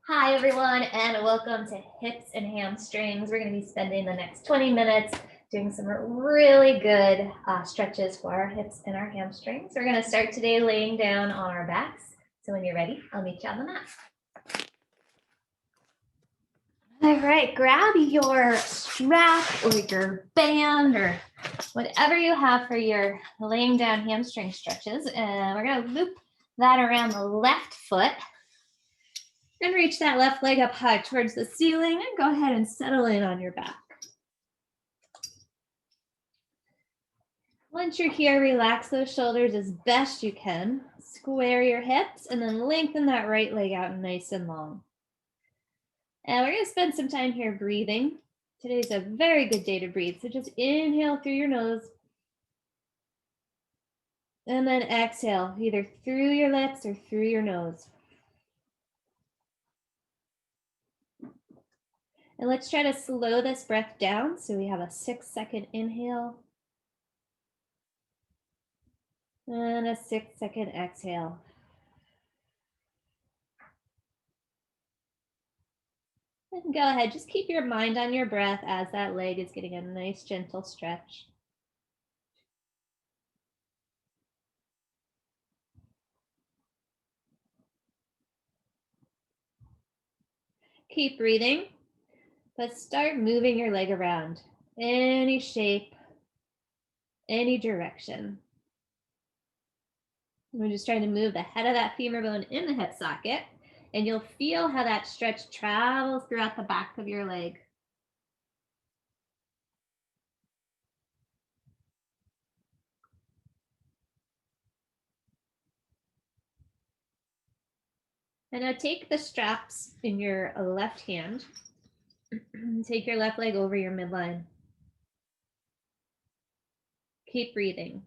Hi everyone, and welcome to Hips and Hamstrings. We're going to be spending the next 20 minutes doing some really good stretches for our hips and our hamstrings. We're going to start today laying down on our backs. So when you're ready, I'll meet you on the mat. All right, grab your strap or your band or whatever you have for your laying down hamstring stretches. And we're going to loop that around the left foot. And reach that left leg up high towards the ceiling and go ahead and settle in on your back. Once you're here, relax those shoulders as best you can. Square your hips and then lengthen that right leg out nice and long. And we're going to spend some time here breathing. Today's a very good day to breathe. So just inhale through your nose. And then exhale, either through your lips or through your nose. And let's try to slow this breath down. So we have a 6-second inhale. And a 6-second exhale. And go ahead, just keep your mind on your breath as that leg is getting a nice gentle stretch. Keep breathing, but start moving your leg around. Any shape, any direction. We're just trying to move the head of that femur bone in the hip socket, and you'll feel how that stretch travels throughout the back of your leg. And now take the straps in your left hand. Take your left leg over your midline. Keep breathing.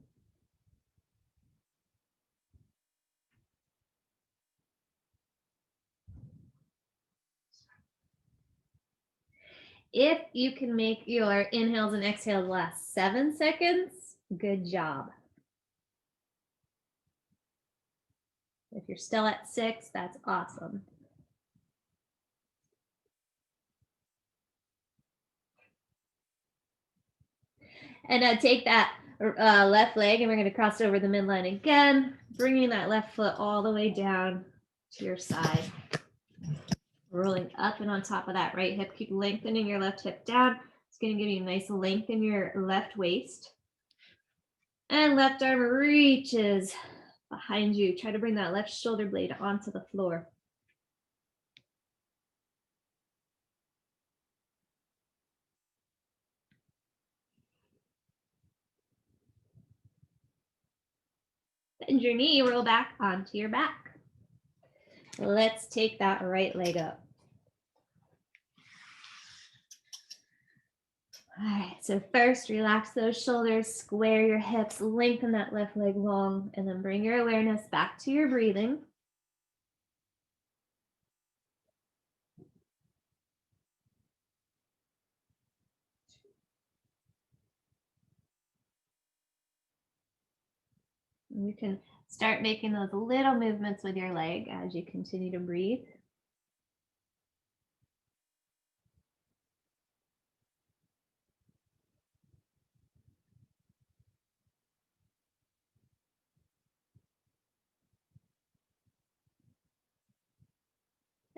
If you can make your inhales and exhales last 7 seconds, good job. If you're still at 6, that's awesome. And now take that left leg and we're going to cross over the midline again, bringing that left foot all the way down to your side. Rolling up and on top of that right hip. Keep lengthening your left hip down. It's going to give you a nice length in your left waist. And left arm reaches behind you. Try to bring that left shoulder blade onto the floor. Bend your knee, roll back onto your back. Let's take that right leg up. All right, so first relax those shoulders, square your hips, lengthen that left leg long, and then bring your awareness back to your breathing. You can start making those little movements with your leg as you continue to breathe.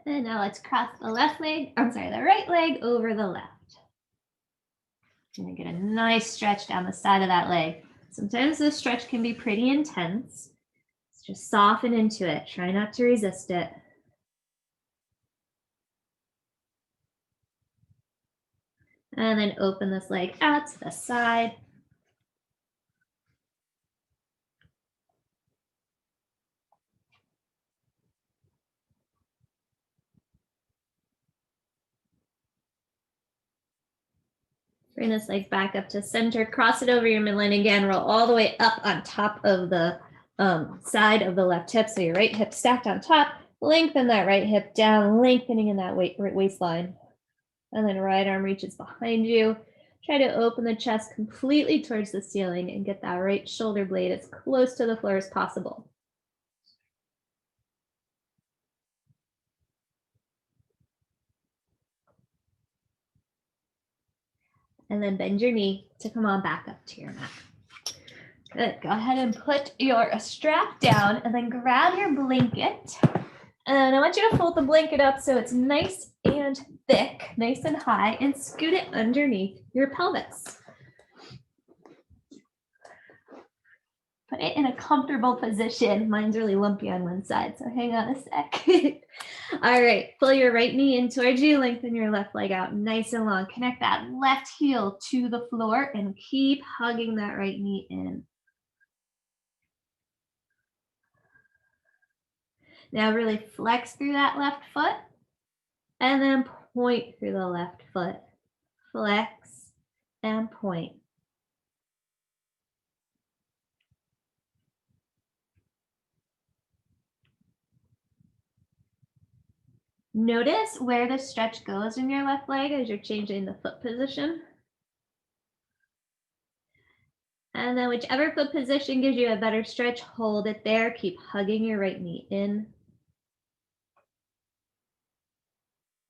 And now let's cross the right leg over the left. You're gonna get a nice stretch down the side of that leg. Sometimes this stretch can be pretty intense. Just soften into it. Try not to resist it. And then open this leg out to the side. Bring this leg back up to center. Cross it over your midline again. Roll all the way up on top of the side of the left hip. So your right hip stacked on top. Lengthen that right hip down, lengthening in that waistline. And then right arm reaches behind you. Try to open the chest completely towards the ceiling and get that right shoulder blade as close to the floor as possible. And then bend your knee to come on back up to your mat. Good. Go ahead and put your strap down and then grab your blanket. And I want you to fold the blanket up so it's nice and thick, nice and high, and scoot it underneath your pelvis. Put it in a comfortable position. Mine's really lumpy on one side, so hang on a sec. All right, pull your right knee in towards you, lengthen your left leg out nice and long. Connect that left heel to the floor and keep hugging that right knee in. Now really flex through that left foot and then point through the left foot. Flex and point. Notice where the stretch goes in your left leg as you're changing the foot position. And then whichever foot position gives you a better stretch, hold it there. Keep hugging your right knee in.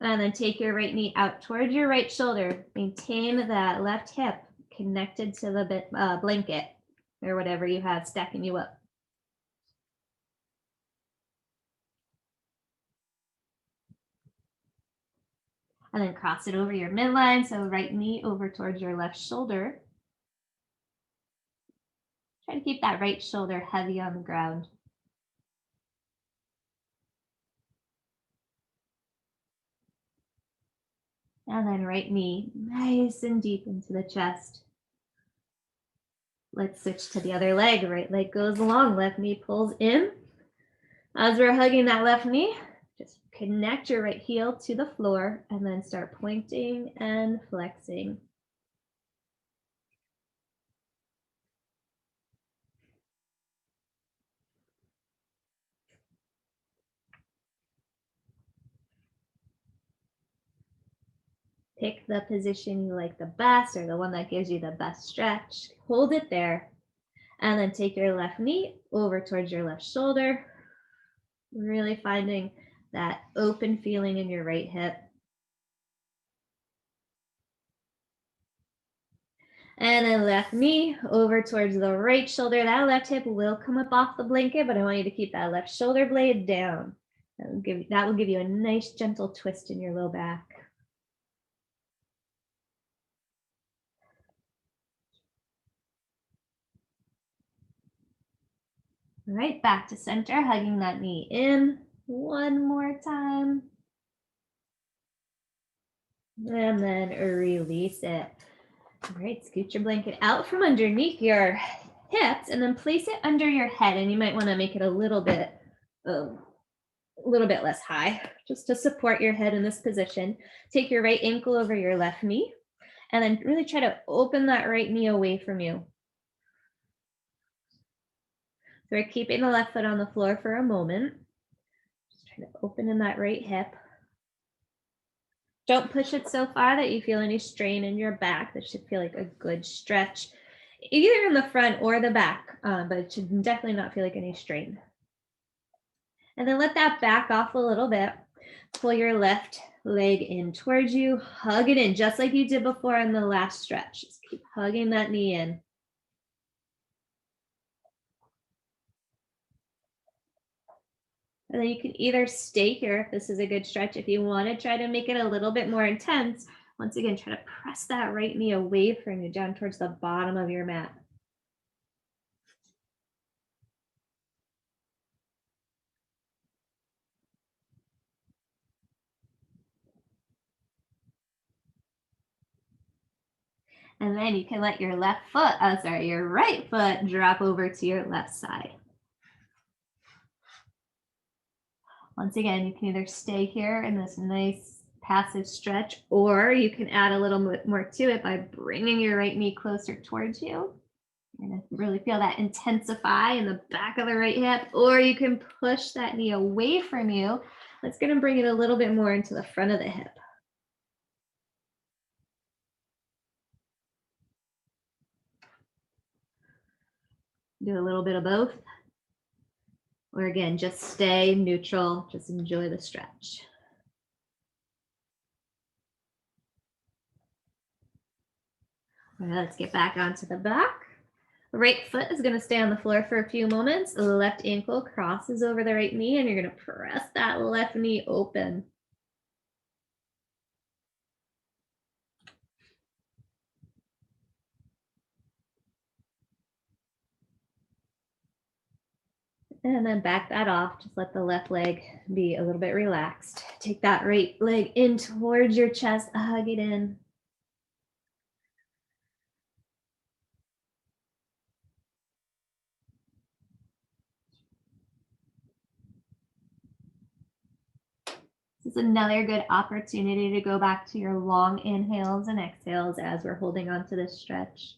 And then take your right knee out towards your right shoulder. Maintain that left hip connected to the blanket or whatever you have stacking you up. And then cross it over your midline. So right knee over towards your left shoulder. Try to keep that right shoulder heavy on the ground. And then right knee nice and deep into the chest. Let's switch to the other leg. Right leg goes along, left knee pulls in. As we're hugging that left knee, just connect your right heel to the floor and then start pointing and flexing. Pick the position you like the best or the one that gives you the best stretch. Hold it there. And then take your left knee over towards your left shoulder. Really finding that open feeling in your right hip. And then left knee over towards the right shoulder. That left hip will come up off the blanket, but I want you to keep that left shoulder blade down. That will give you a nice gentle twist in your low back. All right, back to center, hugging that knee in. One more time. And then release it. All right, scoot your blanket out from underneath your hips and then place it under your head. And you might want to make it a little bit less high, just to support your head in this position. Take your right ankle over your left knee and then really try to open that right knee away from you. So we're keeping the left foot on the floor for a moment. Just trying to open in that right hip. Don't push it so far that you feel any strain in your back. This should feel like a good stretch, either in the front or the back, but it should definitely not feel like any strain. And then let that back off a little bit. Pull your left leg in towards you. Hug it in just like you did before in the last stretch. Just keep hugging that knee in. And then you can either stay here if this is a good stretch. If you want to try to make it a little bit more intense, once again, try to press that right knee away from you down towards the bottom of your mat. And then you can let your your right foot drop over to your left side. Once again, you can either stay here in this nice passive stretch, or you can add a little bit more to it by bringing your right knee closer towards you. You're going to really feel that intensify in the back of the right hip, or you can push that knee away from you. That's going to bring it a little bit more into the front of the hip. Do a little bit of both. Or again, just stay neutral, just enjoy the stretch. All right, let's get back onto the back. Right foot is going to stay on the floor for a few moments. The left ankle crosses over the right knee, and you're going to press that left knee open. And then back that off. Just let the left leg be a little bit relaxed. Take that right leg in towards your chest. Hug it in. This is another good opportunity to go back to your long inhales and exhales as we're holding on to this stretch.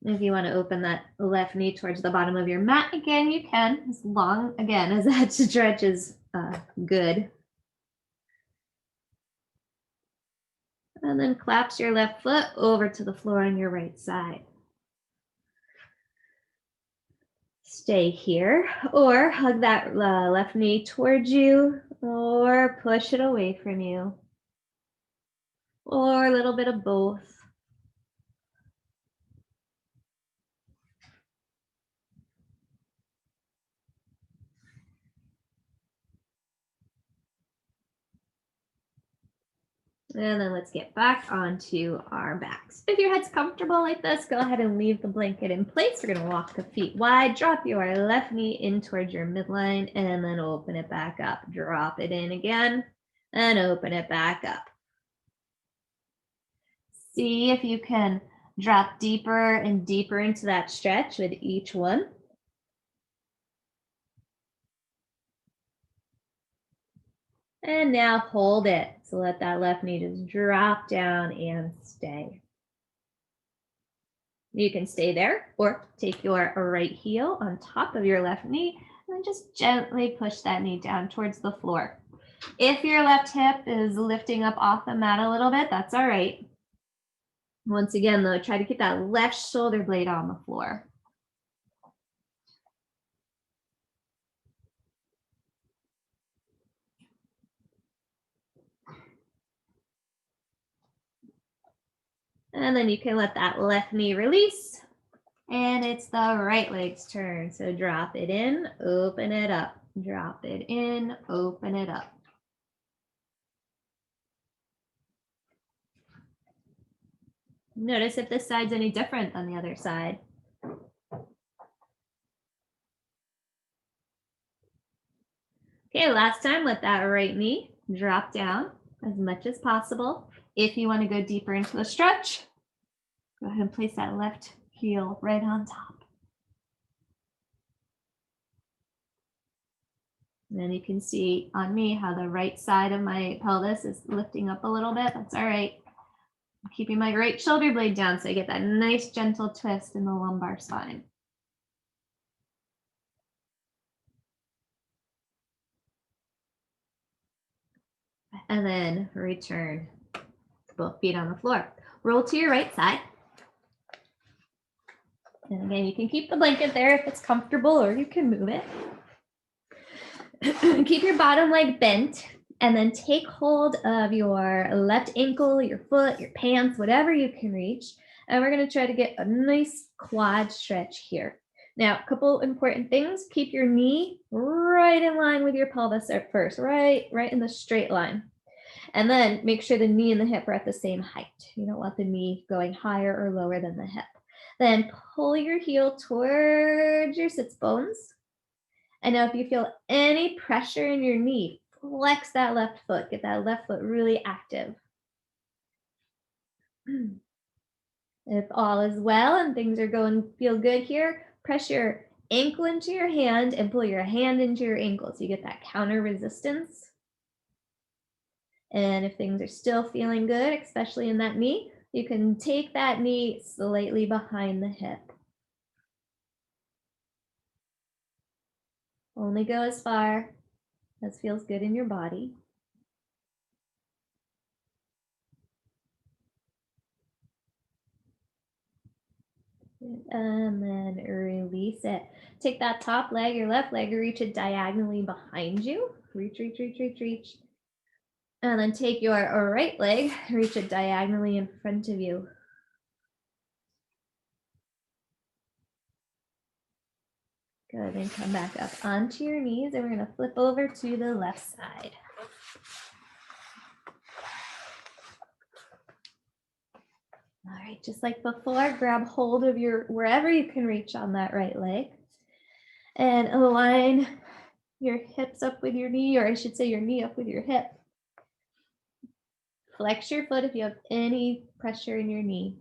If you want to open that left knee towards the bottom of your mat again, you can, as long, again, as that stretch is good. And then collapse your left foot over to the floor on your right side. Stay here, or hug that left knee towards you, or push it away from you, or a little bit of both. And then let's get back onto our backs. If your head's comfortable like this, go ahead and leave the blanket in place. We're going to walk the feet wide, drop your left knee in towards your midline, and then open it back up. Drop it in again, and open it back up. See if you can drop deeper and deeper into that stretch with each one. And now hold it. So let that left knee just drop down and stay. You can stay there or take your right heel on top of your left knee and just gently push that knee down towards the floor. If your left hip is lifting up off the mat a little bit, that's all right. Once again, though, try to keep that left shoulder blade on the floor. And then you can let that left knee release. And it's the right leg's turn. So drop it in, open it up. Drop it in, open it up. Notice if this side's any different than the other side. Okay, last time, let that right knee drop down as much as possible. If you want to go deeper into the stretch, go ahead and place that left heel right on top. And then you can see on me how the right side of my pelvis is lifting up a little bit. That's all right. I'm keeping my right shoulder blade down so I get that nice gentle twist in the lumbar spine. And then return. Both feet on the floor. Roll to your right side. And again, you can keep the blanket there if it's comfortable, or you can move it. Keep your bottom leg bent, and then take hold of your left ankle, your foot, your pants, whatever you can reach. And we're going to try to get a nice quad stretch here. Now, a couple important things. Keep your knee right in line with your pelvis at first, right in the straight line. And then make sure the knee and the hip are at the same height. You don't want the knee going higher or lower than the hip. Then pull your heel towards your sits bones. And now if you feel any pressure in your knee, flex that left foot. Get that left foot really active. If all is well and things are going feel good here, press your ankle into your hand and pull your hand into your ankle so you get that counter resistance. And if things are still feeling good, especially in that knee, you can take that knee slightly behind the hip. Only go as far as feels good in your body. And then release it. Take that top leg, your left leg, reach it diagonally behind you. Reach, reach, reach, reach, reach. And then take your right leg, reach it diagonally in front of you. Good, then come back up onto your knees and we're gonna flip over to the left side. All right, just like before, grab hold of your, wherever you can reach on that right leg and align your hips up with your knee, or I should say your knee up with your hip. Flex your foot if you have any pressure in your knee.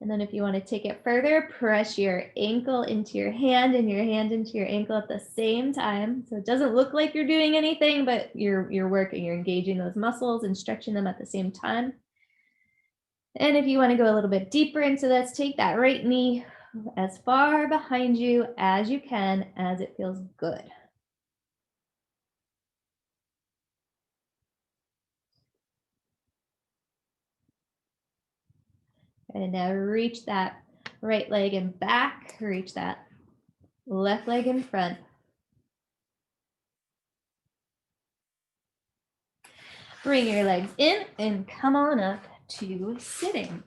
And then if you want to take it further, press your ankle into your hand and your hand into your ankle at the same time. So it doesn't look like you're doing anything, but you're working, you're engaging those muscles and stretching them at the same time. And if you want to go a little bit deeper into this, take that right knee as far behind you as you can, as it feels good. And now reach that right leg in back, reach that left leg in front. Bring your legs in and come on up to sitting.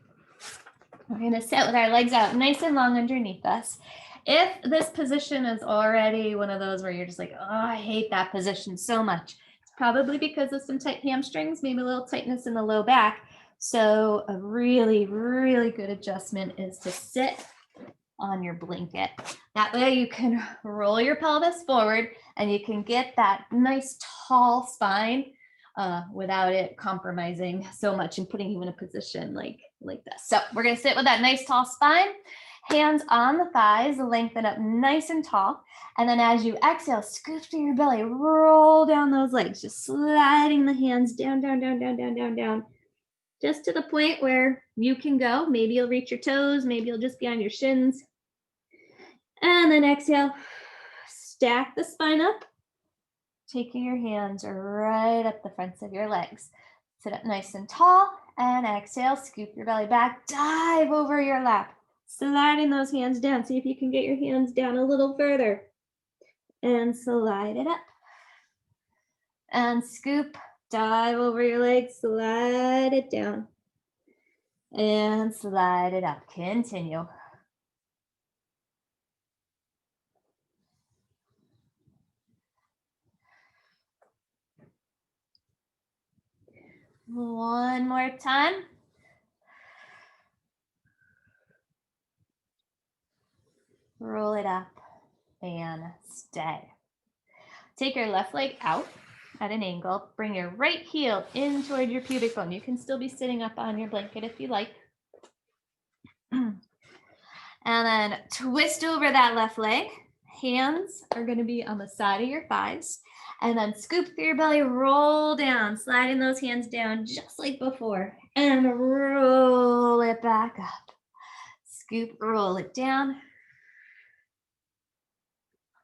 We're going to sit with our legs out nice and long underneath us. If this position is already one of those where you're just like, oh, I hate that position so much, it's probably because of some tight hamstrings, maybe a little tightness in the low back. So a really, really good adjustment is to sit on your blanket. That way you can roll your pelvis forward and you can get that nice tall spine without it compromising so much and putting you in a position like this. So we're going to sit with that nice tall spine, hands on the thighs, lengthen up nice and tall. And then as you exhale, scoop through your belly, roll down those legs, just sliding the hands down, down, down, down, down, down, down, just to the point where you can go. Maybe you'll reach your toes, maybe you'll just be on your shins. And then exhale, stack the spine up, taking your hands right up the fronts of your legs. Sit up nice and tall and exhale, scoop your belly back, dive over your lap, sliding those hands down. See if you can get your hands down a little further and slide it up. And scoop, dive over your legs, slide it down and slide it up. Continue. One more time. Roll it up and stay. Take your left leg out at an angle. Bring your right heel in toward your pubic bone. You can still be sitting up on your blanket if you like. And then twist over that left leg. Hands are going to be on the side of your thighs. And then scoop through your belly, roll down, sliding those hands down just like before. And roll it back up. Scoop, roll it down.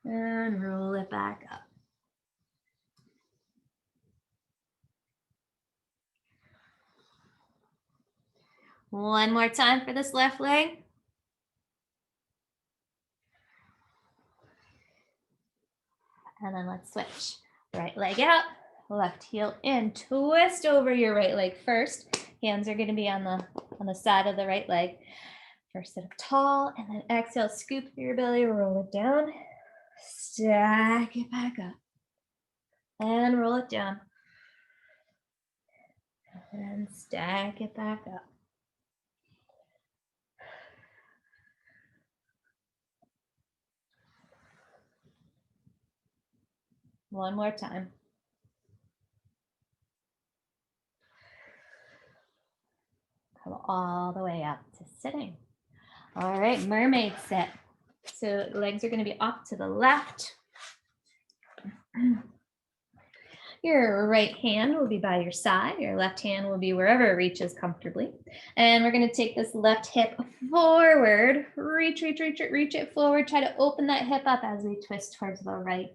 And roll it back up. One more time for this left leg. And then let's switch. Right leg out, left heel in. Twist over your right leg first. Hands are going to be on the side of the right leg. First sit up tall, and then exhale, scoop through your belly, roll it down. Stack it back up. And roll it down. And stack it back up. One more time. Come all the way up to sitting. All right, mermaid sit. So legs are going to be off to the left. Your right hand will be by your side. Your left hand will be wherever it reaches comfortably. And we're going to take this left hip forward. Reach it forward. Try to open that hip up as we twist towards the right.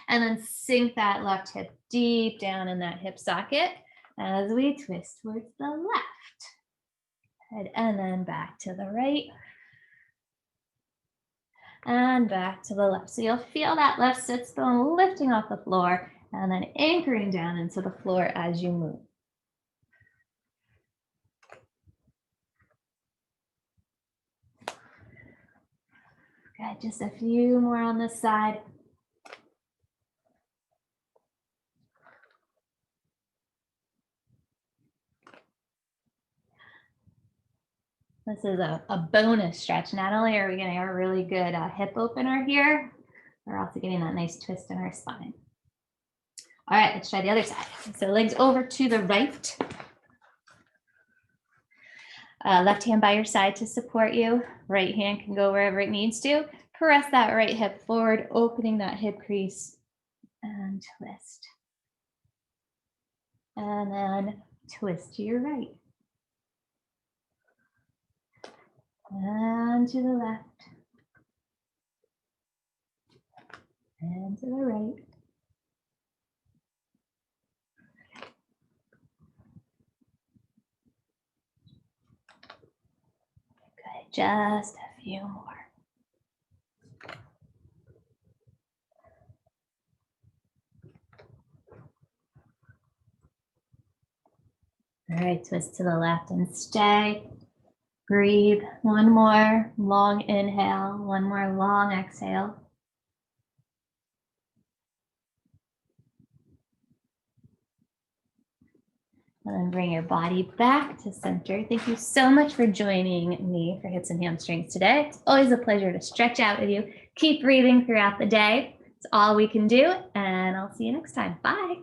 And then sink that left hip deep down in that hip socket as we twist towards the left. And then back to the right. And back to the left. So you'll feel that left sit bone lifting off the floor And then anchoring down into the floor as you move. Good, just a few more on this side. This is a bonus stretch. Not only are we getting a really good hip opener here, we're also getting that nice twist in our spine. All right, let's try the other side. So legs over to the right. Left hand by your side to support you. Right hand can go wherever it needs to. Press that right hip forward, opening that hip crease and twist. And then twist to your right. And to the left. And to the right. Good, just a few more. All right, twist to the left and stay. Breathe. One more long inhale, one more long exhale. And then bring your body back to center. Thank you so much for joining me for Hips and Hamstrings today. It's always a pleasure to stretch out with you. Keep breathing throughout the day. It's all we can do, and I'll see you next time. Bye.